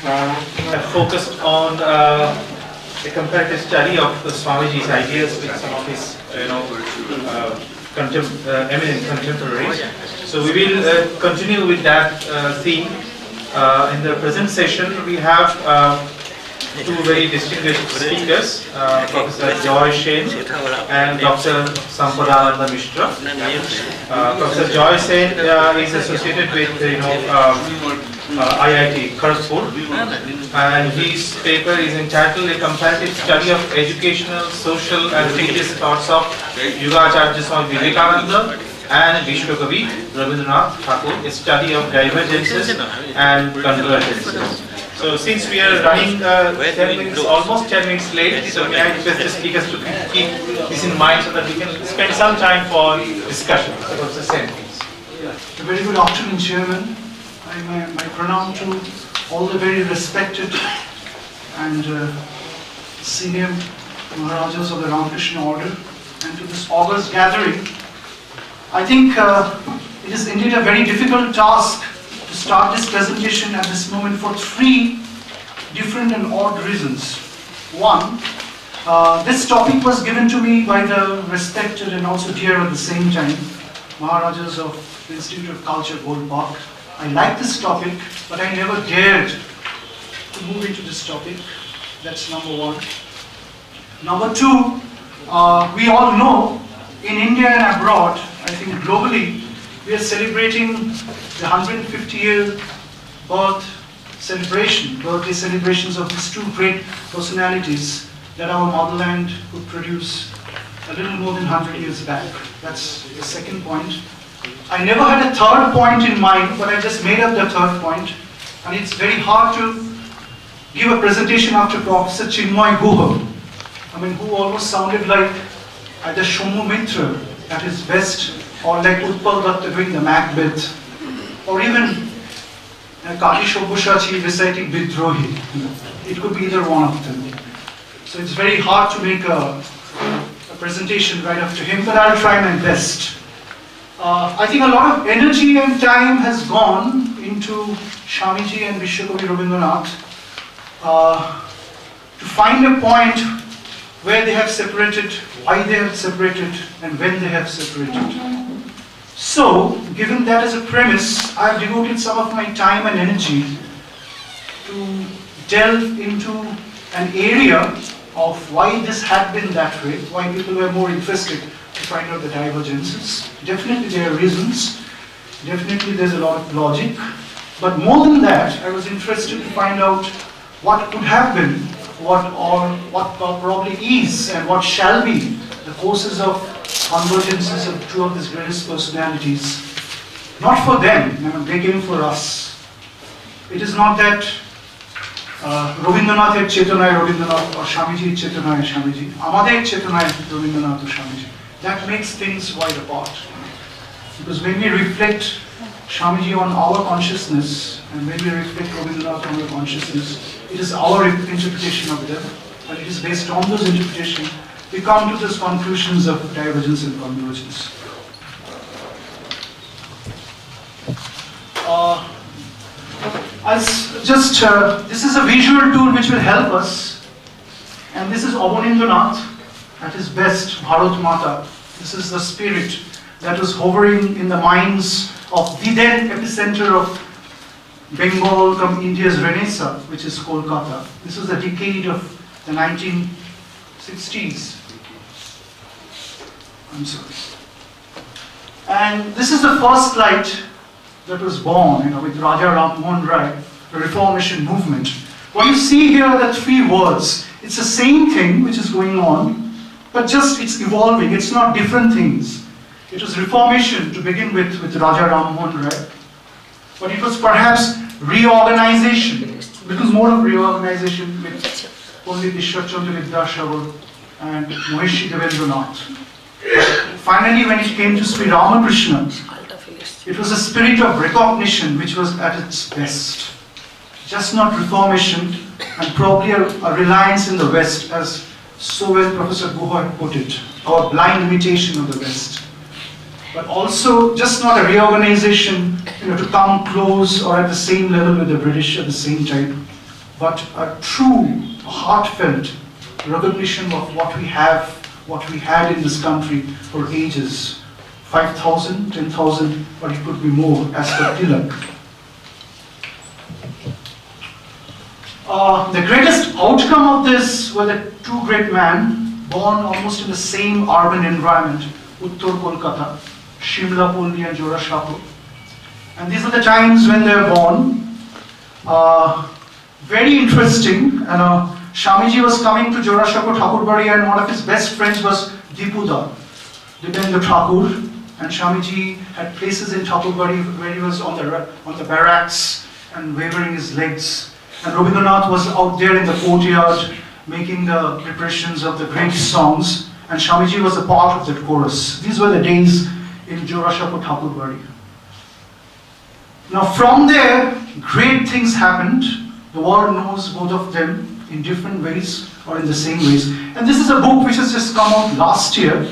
have focused on a comparative study of Swamiji's ideas with some of his, eminent contemporaries. So we will continue with that theme. In the present session, we have two very distinguished speakers, Professor Joy Sen and Dr. Sampadananda Mishra. Professor Joy Sen is associated with IIT Kharagpur, and his paper is entitled A Comparative Study of Educational, Social and Religious Thoughts of Yugacharya Swami Vivekananda and Vishwakavi Rabindranath Tagore, a study of divergences and convergences. So since we are running 10 minutes, almost 10 minutes late, so may I request the speakers to keep this in mind so that we can spend some time for discussion. So what's the same, please? A very good afternoon, Chairman. My pronoun to all the very respected and senior Maharajas of the Ramakrishna order and to this august gathering. I think it is indeed a very difficult task to start this presentation at this moment for three different and odd reasons. One, this topic was given to me by the respected and also dear at the same time Maharajas of the Institute of Culture, Gol Park. I like this topic, but I never dared to move into this topic. That's number one. Number two, we all know in India and abroad, I think globally, we are celebrating the 150-year birthday celebrations of these two great personalities that our motherland could produce a little more than 100 years back. That's the second point. I never had a third point in mind, but I just made up the third point. And it's very hard to give a presentation after Professor Chinmoy Guha. I mean, who almost sounded like either Shomu Mitra at his best, or like Utpal Datta doing the Macbeth, or even Kali Shobushachi reciting Bidrohi. It could be either one of them. So it's very hard to make a presentation right after him, but I'll try my best. I think a lot of energy and time has gone into Swamiji and Vishwakavi Rabindranath to find a point where they have separated, why they have separated, and when they have separated. So, given that as a premise, I have devoted some of my time and energy to delve into an area of why this had been that way, why people were more interested to find out the divergences. Definitely there are reasons, definitely there's a lot of logic, but more than that, I was interested to find out what could have been, what probably is, and what shall be the causes of convergences of two of these greatest personalities. Not for them, I mean, they came for us. It is not that Rabindranath Chetanay Rabindranath or Swamiji Chetanay Swamiji, Amader Chetanay Rabindranath or Swamiji. That makes things wide apart. Because when we reflect Swamiji on our consciousness and when we reflect Rabindranath on our consciousness, it is our interpretation of them, and it is based on those interpretations we come to those conclusions of divergence and convergence. This is a visual tool which will help us, and this is Abanindranath at his best, Bharat Mata. This is the spirit that was hovering in the minds of the then epicenter of Bengal from India's Renaissance, which is Kolkata. This was the decade of the 1960s. I'm sorry. And this is the first light that was born, with Raja Ram Mohan Rai, the Reformation movement. What you see here are the three words. It's the same thing which is going on, but just it's evolving. It's not different things. It was Reformation to begin with Raja Ram Mohan Rai, but it was perhaps reorganization. It was more of reorganization with Pandit Ishwar Chandra Vidyasagar and Maharishi Devendranath. Finally, when it came to Sri Ramakrishna, it was a spirit of recognition which was at its best. Just not reformation and probably a reliance in the West, as so well Professor Guha had put it, our blind imitation of the West. But also just not a reorganization to come close or at the same level with the British at the same time. but a true, heartfelt recognition of what we have, what we had in this country for ages. 5,000, 10,000, or it could be more as per Tilak. The greatest outcome of this were the two great men born almost in the same urban environment, Uttar Kolkata, Shimlapalli and Jorashapo. And these are the times when they were born. Very interesting. Swamiji was coming to Jorashapo Thakurbari, and one of his best friends was Dipuda, Dibendra Thakur. And Swamiji had places in Thakurbari where he was on the barracks and wavering his legs. And Rabindranath was out there in the courtyard making the preparations of the great songs. And Swamiji was a part of that chorus. These were the days in Jorashapo Thakurbari. Now from there, great things happened. The world knows both of them in different ways or in the same ways. And this is a book which has just come out last year.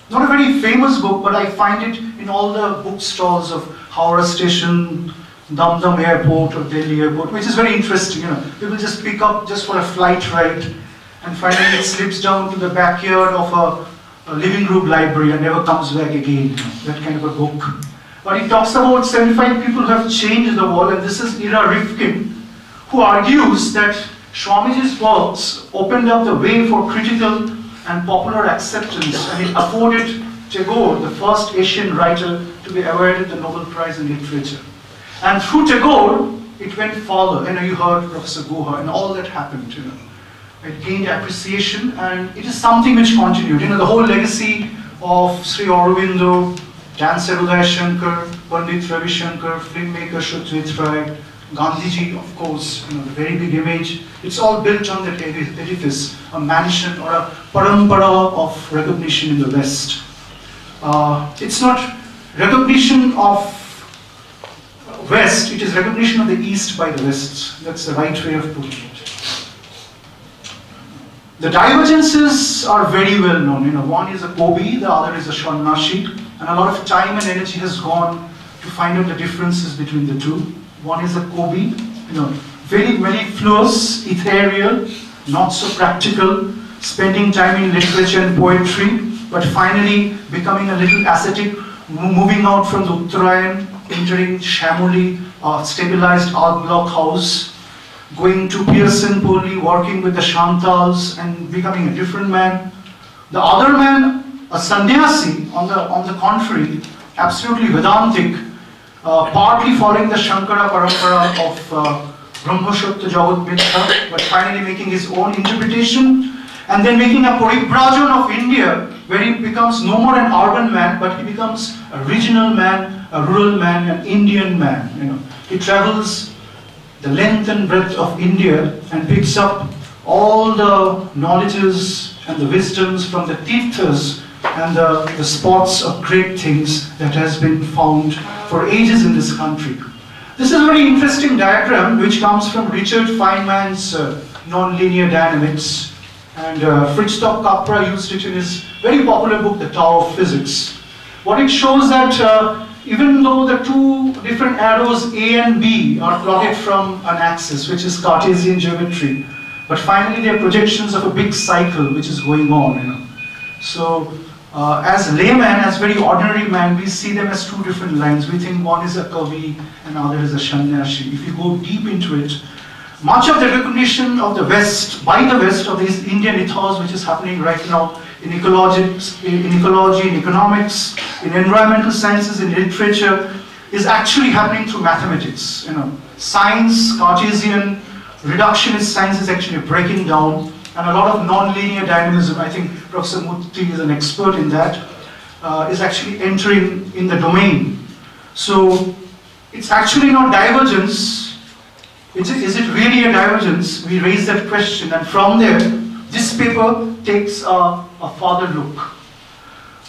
Not a very famous book, but I find it in all the bookstores of Howrah Station, Dum Airport or Delhi Airport, which is very interesting. People just pick up just for a flight ride, and finally it slips down to the backyard of a living room library and never comes back again. That kind of a book. But it talks about 75 people who have changed the world, and this is Ira Rifkin, who argues that Swamiji's works opened up the way for critical and popular acceptance, and it afforded Tagore, the first Asian writer, to be awarded the Nobel Prize in Literature. And through Tagore, it went further. You heard Professor Guha, and all that happened. It gained appreciation, and it is something which continued. The whole legacy of Sri Aurobindo, dancer Udaya Shankar, Pandit Ravi Shankar, filmmaker Shutvit Rai, Gandhiji, of course, the very big image. It's all built on that edifice, a mansion or a parampara of recognition in the West. It's not recognition of West, it is recognition of the East by the West. That's the right way of putting it. The divergences are very well known. One is a Kobi, the other is a Shannashi, and a lot of time and energy has gone to find out the differences between the two. One is a Kobi, very mellifluous, ethereal, not so practical, spending time in literature and poetry, but finally becoming a little ascetic, moving out from the Uttarayan, entering Shamoli, a stabilized art block house, going to Pearson Poli, working with the Shantals and becoming a different man. The other man, a sannyasi, on the contrary, absolutely Vedantic, partly following the Shankara parampara of Brahmashotta Jagat Mithya, but finally making his own interpretation, and then making a paribrajan of India, where he becomes no more an urban man, but he becomes a regional man, a rural man, an Indian man. He travels the length and breadth of India and picks up all the knowledges and the wisdoms from the Tirthas and the spots of great things that has been found for ages in this country. This is a very interesting diagram which comes from Richard Feynman's nonlinear dynamics, and Fritjof Capra used it in his very popular book, The Tao of Physics. What it shows that even though the two different arrows A and B are plotted from an axis, which is Cartesian geometry, but finally they are projections of a big cycle which is going on. So as layman, as very ordinary man, we see them as two different lines. We think one is a Kavi and the other is a Shanyashi. If you go deep into it, much of the recognition of the West, by the West, of this Indian ethos which is happening right now in ecology, in economics, in environmental sciences, in literature, is actually happening through mathematics. Science, Cartesian, reductionist science is actually breaking down, and a lot of non-linear dynamism, I think Professor Murthy is an expert in that, is actually entering in the domain. So it's actually not divergence. Is it really a divergence? We raise that question, and from there, this paper takes a further look.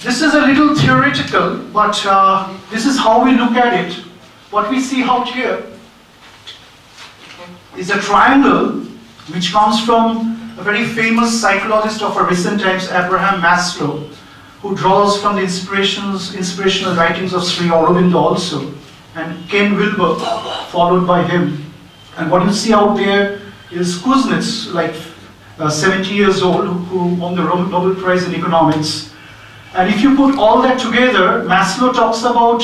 This is a little theoretical, but this is how we look at it. What we see out here is a triangle which comes from a very famous psychologist of our recent times, Abraham Maslow, who draws from the inspirational writings of Sri Aurobindo also, and Ken Wilber, followed by him. And what you see out there is Kuznets, like 70 years old, who won the Nobel Prize in Economics. And if you put all that together, Maslow talks about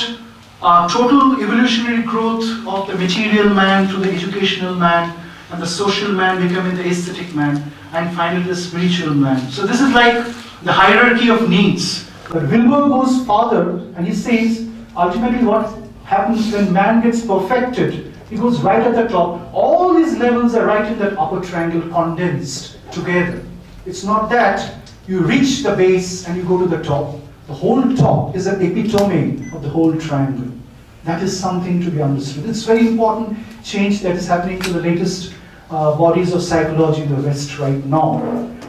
total evolutionary growth of the material man to the educational man, and the social man becoming the aesthetic man, and finally the spiritual man. So this is like the hierarchy of needs. But Wilber goes further, and he says, ultimately what happens when man gets perfected, he goes right at the top. All these levels are right in that upper triangle condensed together. It's not that you reach the base and you go to the top. The whole top is an epitome of the whole triangle. That is something to be understood. It's very important change that is happening to the latest bodies of psychology in the West right now.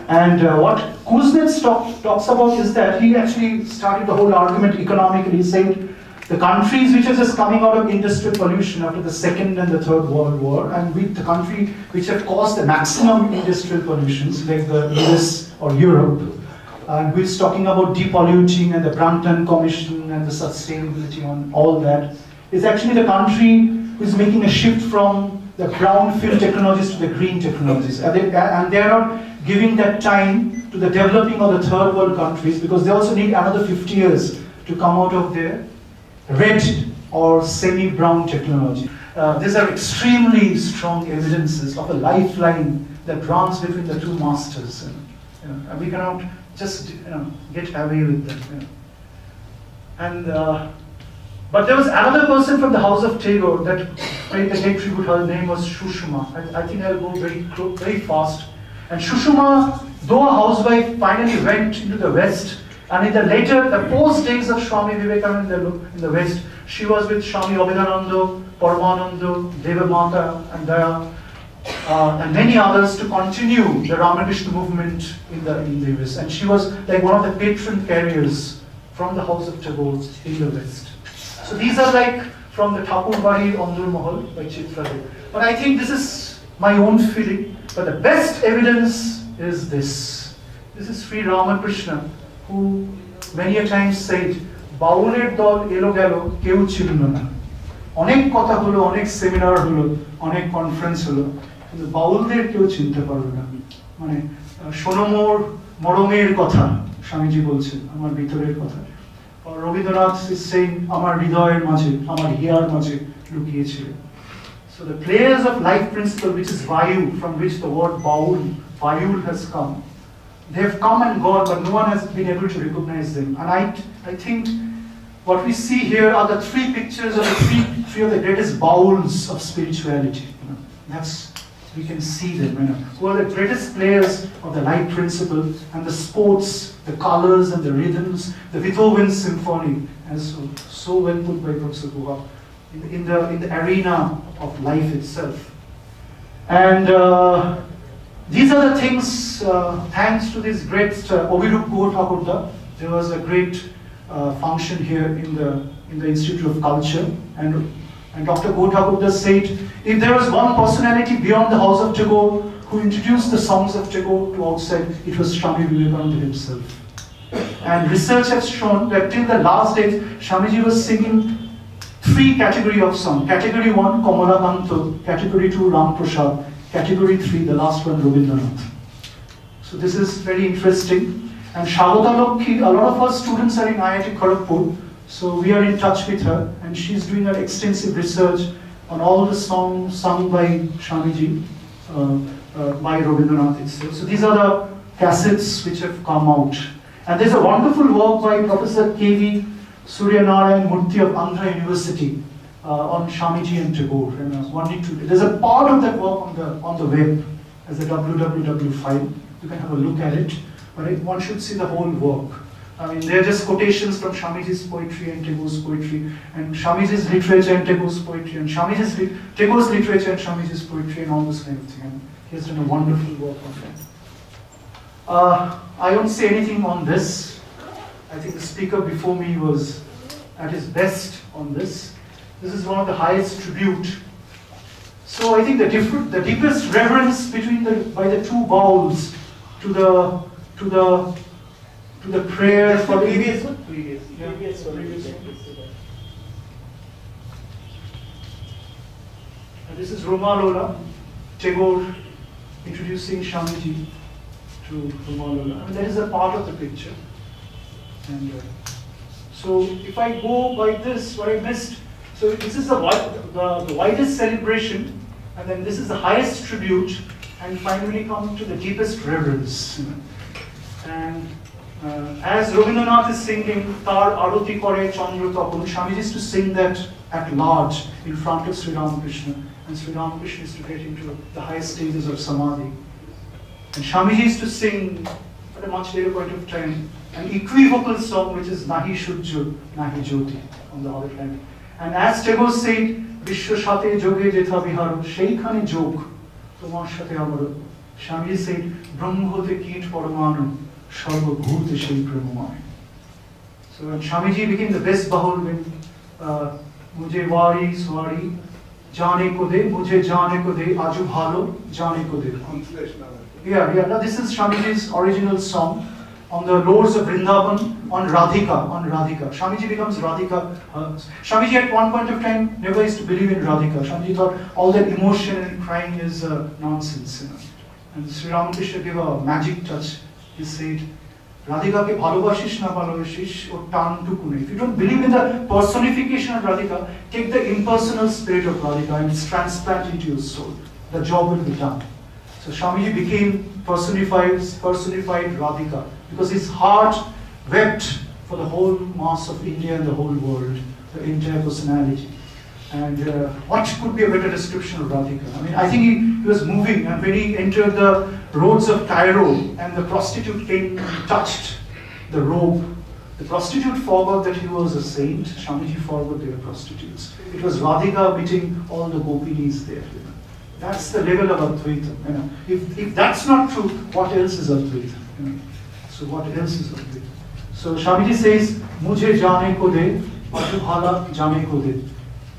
And what Kuznets talks about is that he actually started the whole argument economically. He said the countries which are just coming out of industrial pollution after the Second and the Third World War, and the country which have caused the maximum industrial pollutions, like the US or Europe, and we're talking about depolluting and the Brundtland Commission and the sustainability on all that, is actually the country who is making a shift from the brownfield technologies to the green technologies. And they are not giving that time to the developing of the third world countries, because they also need another 50 years to come out of their red or semi-brown technology. These are extremely strong evidences of a lifeline that runs between the two masters. And we cannot just get away with them. And but there was another person from the house of Tagore that paid the great tribute. Her name was Shushma. I think I'll go very fast. And Shushma, though a housewife, finally went into the West. And in the post days of Swami Vivekananda in the West, she was with Swami Vivekananda, Paramananda, Devamata, and Daya, and many others to continue the RAMAKRISHNA movement in the West. And she was like one of the patron carriers from the house of Tagore in the West. So these are like from the Thakurbari Andur Mahal by Chitradev. But I think this is my own feeling. But the best evidence is this. This is Sri Ramakrishna, who many a times said, "Bauler dol elo gelo keu chillo na. Onek kotha holo, onek seminar holo, onek conference holo. Kintu baulder keu chinte parlo na." Mane shono moromer kotha, Swamiji bolchen, amar bitorer kotha. Or Rabindranath is saying, "Amar hridoyer maje, amar hiyar maje lukiye chilo." So the players of life principle, which is Vayu, from which the word Vayu has come, they have come and gone, but no one has been able to recognize them. And I think what we see here are the three pictures of the three of the greatest bowls of spirituality. We can see them. Who are the greatest players of the life principle and the sports, the colors and the rhythms, the Beethoven symphony, as so well put by Professor Guha, in the arena of life itself. And these are the things, thanks to this great Obirup Gaur Thakurda. There was a great function here in the Institute of Culture, and Dr. Gaur Thakurda said, if there was one personality beyond the house of Tagore who introduced the songs of Tagore to outside, it was Swami Vivekananda himself. And research has shown that till the last days, Swamiji was singing three categories of song. Category 1, Kamalakanto. Category 2, Ram Prasad. Category 3, the last one, Rabindranath. So this is very interesting. And Shagota Lokhi, a lot of our students are in IIT Kharagpur, so we are in touch with her, and she's doing an extensive research on all the songs sung by Swamiji, by Rabindranath itself. So these are the cassettes which have come out. And there's a wonderful work by Professor K.V. Suryanarayan Murthy of Andhra University on Swamiji and Tagore. And there's a part of that work on the web as a www file. You can have a look at it, but one should see the whole work. I mean, they're just quotations from Swamiji's poetry and Tagore's poetry, and Swamiji's literature and Tagore's poetry, and Tagore's literature and Swamiji's poetry, and all this kind of thing. And he has done a wonderful work on that. I won't say anything on this. I think the speaker before me was at his best on this. This is one of the highest tribute. So I think the deepest reverence by the two bowls to the prayer for the previous one. Previous one. And this is Roma Lola, Tagore introducing Swamiji to Malala. I mean, that is a part of the picture. And so if I go by this, what I missed, so this is the widest celebration, and then this is the highest tribute, and finally come to the deepest reverence. And as Rabindranath is singing Tar Arati Kore Chandra Tapun, Swamiji is to sing that at large in front of Sri Ramakrishna, and Sri Ramakrishna is to get into the highest stages of Samadhi. And Swamiji is to sing at a much later point of time an equivocal song which is Nahi Shujjo, Nahi Jyoti on the other hand. And as Tagore said, Vishwa Shate Joge Jetha Viharo, Sheikhane Jog, Tomar Shate Amaro. Swamiji said, Brahmote Keet Paramanu, Sharva Bhute Shei Brahmamai. So when Swamiji became the best bahul when Mujhe Wari Swari, Jane Ko De, Mujhe Jane Ko De, Aju Bhalo, Jane Ko De. Yeah. Now this is Swamiji's original song on the lords of Vrindavan on Radhika. Swamiji becomes Radhika. Swamiji at one point of time never used to believe in Radhika. Swamiji thought all that emotion and crying is nonsense. And Sri Ramakrishna gave a magic touch. He said, Radhika ke bhalobashish na bhalobashish or tan tukune. If you don't believe in the personification of Radhika, take the impersonal spirit of Radhika and it's transplant into your soul. The job will be done. So Swamiji became personified Radhika because his heart wept for the whole mass of India and the whole world, the entire personality. And what could be a better description of Radhika? I mean, I think he was moving, and when he entered the roads of Cairo and the prostitute came and touched the robe, the prostitute forgot that he was a saint. Swamiji forgot they were prostitutes. It was Radhika meeting all the gopinis there. That's the level of Advaita. If that's not true, what else is Advaita? So what else is Advaita? So Swamiji says, Mujhe jane ko de, Pashubhala jane ko de.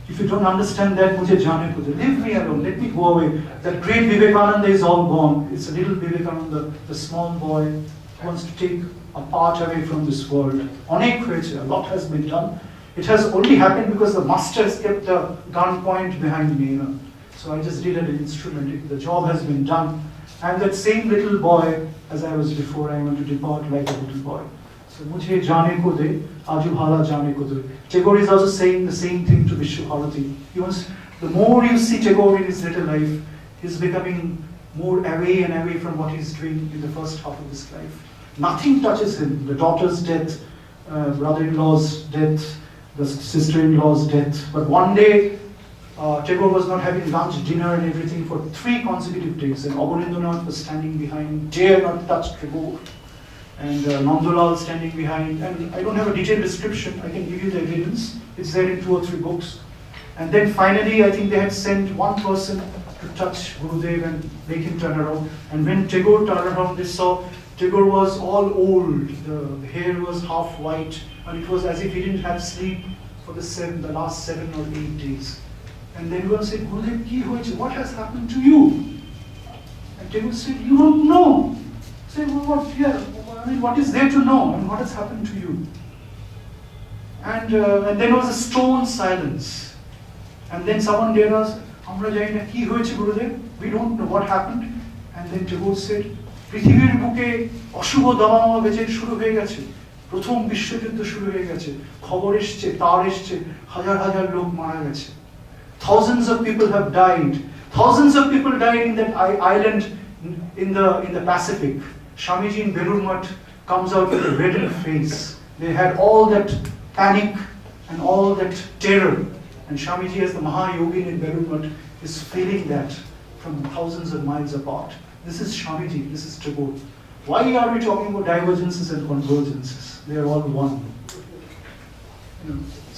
If you don't understand that, Mujhe jane ko de, leave me alone, let me go away. That great Vivekananda is all gone. It's a little Vivekananda, the small boy who wants to take a part away from this world. Anek hoyeche, a lot has been done. It has only happened because the master has kept the gun point behind me. So I just did an instrument, the job has been done. And that same little boy, as I was before, I want to depart like a little boy. So, Mujhe jane ko de, Aju bhala jane ko de. Tagore is also saying the same thing to Vishwabharati. He wants, the more you see Tagore in his later life, he's becoming more away and away from what he's doing in the first half of his life. Nothing touches him. The daughter's death, brother-in-law's death, the sister-in-law's death. But one day, Tagore was not having lunch, dinner and everything for 3 consecutive days. And Abanindranath was standing behind, dare not touch Tagore. And Nandulal standing behind. And I don't have a detailed description, I can give you the evidence. It's there in 2 or 3 books. And then finally, I think they had sent one person to touch Gurudev and make him turn around. And when Tagore turned around, they saw Tagore was all old. The hair was half white. And it was as if he didn't have sleep for the last 7 or 8 days. And then everyone said, Gurudev, ki hoyeche, what has happened to you? And Tagore said, you don't know. I said, well, what? Yeah, I mean, what is there to know? And what has happened to you? And then was a stone silence. And then someone dared us, Amra jani na ki hoyeche Gurudev? We don't know what happened. And then Tagore said, পৃথিবীর বুকে অশুভ দামামা বেচে শুরু হয়ে গেছে, প্রথম বিশ্বযুদ্ধ শুরু হয়ে গেছে, খবর এসছে, তার এসছে, হাজার হাজার লোক মারা গেছে. Thousands of people have died. Thousands of people died in that island in the Pacific. Swamiji in Belur comes out with a reddened face. They had all that panic and all that terror. And Swamiji, as the Mahayogin in Belur is feeling that from thousands of miles apart. This is Swamiji, this is Tagore. Why are we talking about divergences and convergences? They are all one.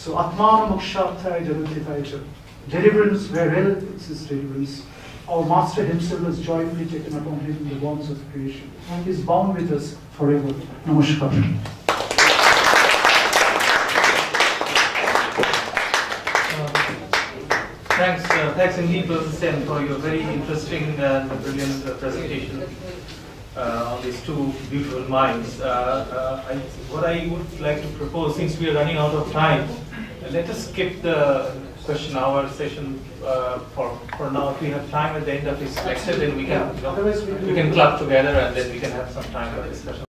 So, Atmana Mokshatthaya Janatithaya. Deliverance, where else is deliverance? Our Master himself has joyfully taken upon him the bonds of creation. He is bound with us forever. Namaskar. Thanks indeed, Professor Sen, for your very interesting and brilliant presentation on these 2 beautiful minds. What I would like to propose, since we are running out of time, let us skip the question hour session for now. If we have time at the end of this lecture, then we can, we can club together and then we can have some time for discussion.